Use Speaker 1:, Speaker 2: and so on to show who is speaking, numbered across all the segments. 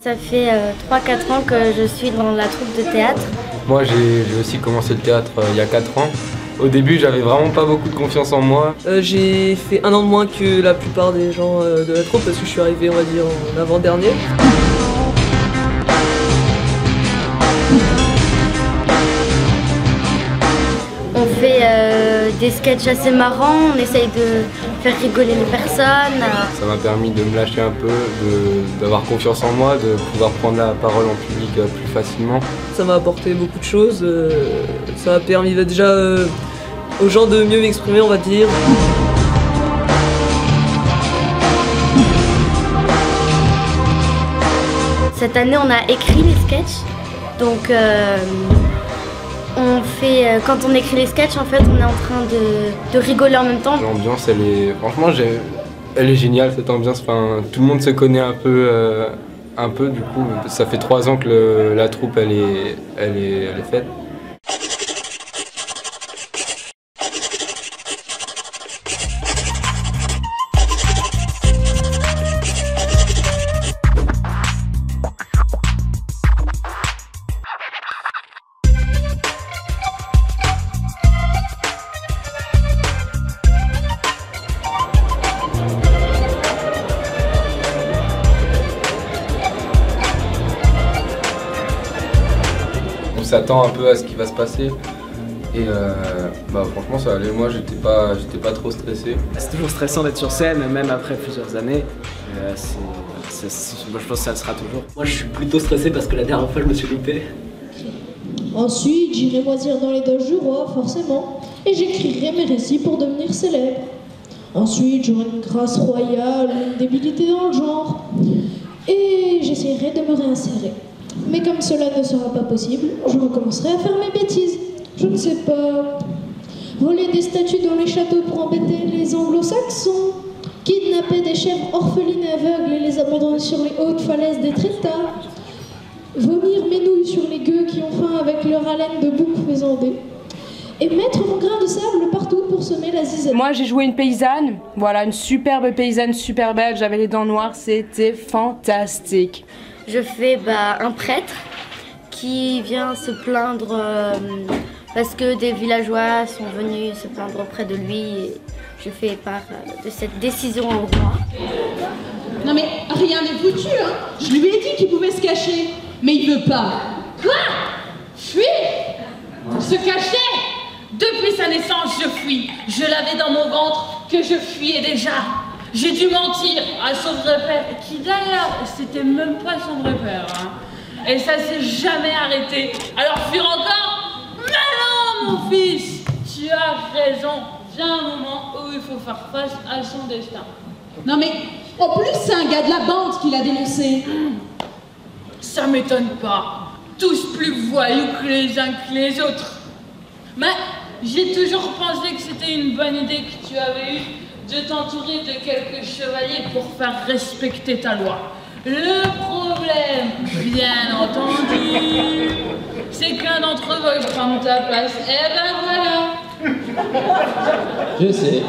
Speaker 1: Ça fait 3-4 ans que je suis dans la troupe de théâtre.
Speaker 2: Moi j'ai aussi commencé le théâtre il y a 4 ans. Au début j'avais vraiment pas beaucoup de confiance en moi.
Speaker 3: J'ai fait 1 an de moins que la plupart des gens de la troupe parce que je suis arrivé on va dire en avant-dernier.
Speaker 1: On fait des sketchs assez marrants, on essaye de faire rigoler les personnes.
Speaker 2: Ça m'a permis de me lâcher un peu, d'avoir confiance en moi, de pouvoir prendre la parole en public plus facilement.
Speaker 3: Ça m'a apporté beaucoup de choses, ça m'a permis déjà aux gens de mieux m'exprimer on va dire.
Speaker 1: Cette année on a écrit les sketchs, donc on fait, quand on écrit les sketchs, en fait, on est en train de rigoler en même temps.
Speaker 2: L'ambiance, franchement, elle est géniale cette ambiance. Enfin, tout le monde se connaît un peu du coup. Ça fait 3 ans que la troupe elle est faite. On s'attend un peu à ce qui va se passer et franchement ça allait. Moi j'étais pas trop stressé.
Speaker 4: C'est toujours stressant d'être sur scène, même après plusieurs années. Moi je pense que ça le sera toujours.
Speaker 5: Moi je suis plutôt stressé parce que la dernière fois je me suis loupé.
Speaker 6: Ensuite j'irai moisir dans les doges du roi forcément et j'écrirai mes récits pour devenir célèbre. Ensuite j'aurai une grâce royale, une débilité dans le genre et j'essaierai de me réinsérer. Mais comme cela ne sera pas possible, je recommencerai à faire mes bêtises. Je ne sais pas. Voler des statues dans les châteaux pour embêter les anglo-saxons. Kidnapper des chèvres orphelines et aveugles et les abandonner sur les hautes falaises des Trétas. Vomir mes nouilles sur les gueux qui ont faim avec leur haleine de bouc faisandé. Et mettre mon grain de sable partout pour semer la zizanie.
Speaker 7: Moi j'ai joué une paysanne, voilà, une superbe paysanne, super belle, j'avais les dents noires, c'était fantastique.
Speaker 1: Je fais un prêtre qui vient se plaindre parce que des villageois sont venus se plaindre auprès de lui. Et je fais part de cette décision au roi.
Speaker 8: Non mais rien n'est foutu, hein. Je lui ai dit qu'il pouvait se cacher, mais il veut pas.
Speaker 9: Quoi? Fuir? Se cacher? Depuis sa naissance, je fuis. Je l'avais dans mon ventre que je fuyais déjà. J'ai dû mentir à son vrai père, qui d'ailleurs, c'était même pas son vrai père. Hein. Et ça s'est jamais arrêté. Alors fuir encore? Mais non, mon fils! Tu as raison. Vient un moment où il faut faire face à son destin.
Speaker 8: Non mais, en plus, c'est un gars de la bande qui l'a dénoncé.
Speaker 9: Ça m'étonne pas. Tous plus voyous que les uns que les autres. Mais j'ai toujours pensé que c'était une bonne idée que tu avais eue de t'entourer de quelques chevaliers pour faire respecter ta loi. Le problème, bien entendu, c'est qu'un d'entre eux veut prendre ta place. Eh ben voilà.
Speaker 5: Je sais.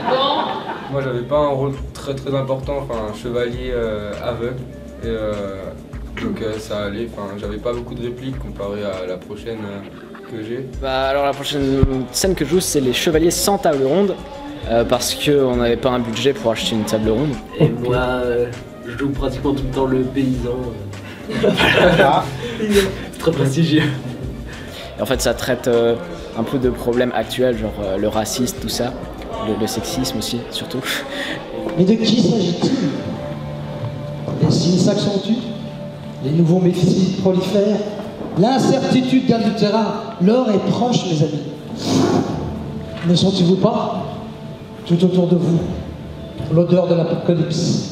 Speaker 9: Bon.
Speaker 2: Moi j'avais pas un rôle très important, enfin un chevalier aveugle. Et donc ça allait, enfin j'avais pas beaucoup de répliques comparé à la prochaine que j'ai.
Speaker 4: Alors la prochaine scène que je joue c'est les chevaliers sans table ronde parce qu'on n'avait pas un budget pour acheter une table ronde.
Speaker 5: Et moi je joue pratiquement tout le temps le paysan. C'est très prestigieux.
Speaker 4: Et en fait ça traite un peu de problèmes actuels genre le racisme, tout ça, le sexisme aussi surtout.
Speaker 10: Mais de qui s'agit-il? Les signes s'accentuent, les nouveaux méfis prolifèrent, l'incertitude gagne du terrain, l'or est proche mes amis. Ne sentez-vous pas, tout autour de vous, l'odeur de l'apocalypse?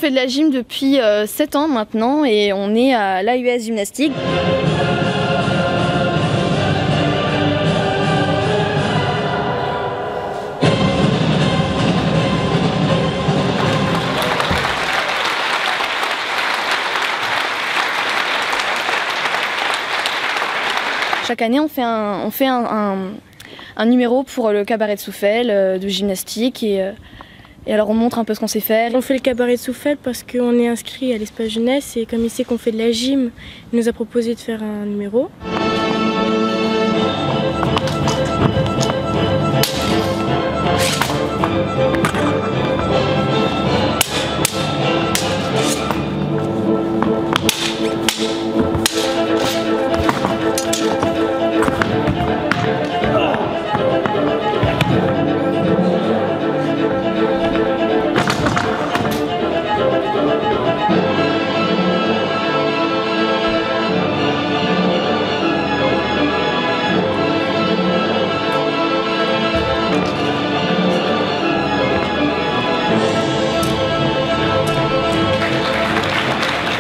Speaker 11: fait de la gym depuis 7 ans maintenant et on est à l'AUS Gymnastique. Chaque année, on fait un numéro pour le cabaret de Soufel de gymnastique et alors on montre un peu ce qu'on sait faire.
Speaker 12: On fait le cabaret de Soufel parce qu'on est inscrit à l'espace jeunesse et comme il sait qu'on fait de la gym, il nous a proposé de faire un numéro.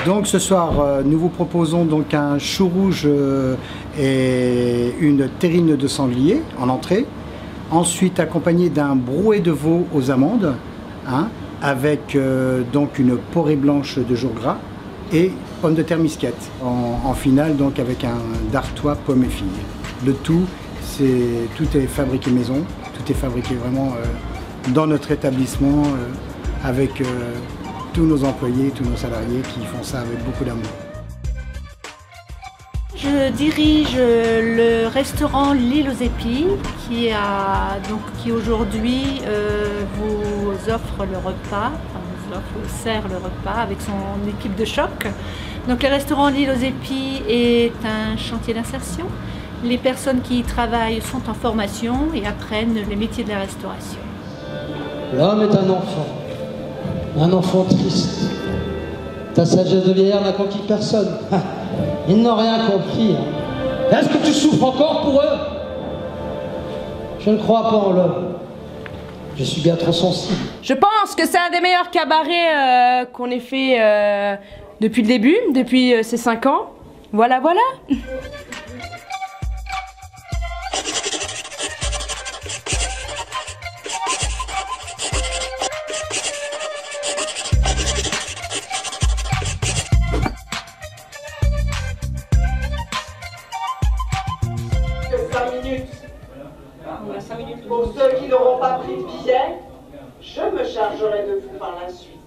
Speaker 13: Donc ce soir, nous vous proposons donc un chou rouge et une terrine de sanglier en entrée. Ensuite accompagné d'un brouet de veau aux amandes, hein, avec donc une porrée blanche de jour gras et pommes de terre misquette. En finale donc avec un dartois pomme et fille. Le tout est fabriqué maison, tout est fabriqué vraiment dans notre établissement avec tous nos employés, tous nos salariés qui font ça avec beaucoup d'amour.
Speaker 14: Je dirige le restaurant L'Île aux Épis qui aujourd'hui vous offre le repas, vous sert le repas avec son équipe de choc. Donc le restaurant L'Île aux Épis est un chantier d'insertion. Les personnes qui y travaillent sont en formation et apprennent les métiers de la restauration.
Speaker 10: L'homme est un enfant triste. Ta sagesse de vieillard n'a conquis personne. Ils n'ont rien compris. Hein. Est-ce que tu souffres encore pour eux? Je ne crois pas en l'homme. Je suis bien trop sensible.
Speaker 7: Je pense que c'est un des meilleurs cabarets qu'on ait fait depuis le début, depuis ces 5 ans. Voilà, voilà.
Speaker 15: Pour ceux qui n'auront pas pris de billet, je me chargerai de vous par la suite.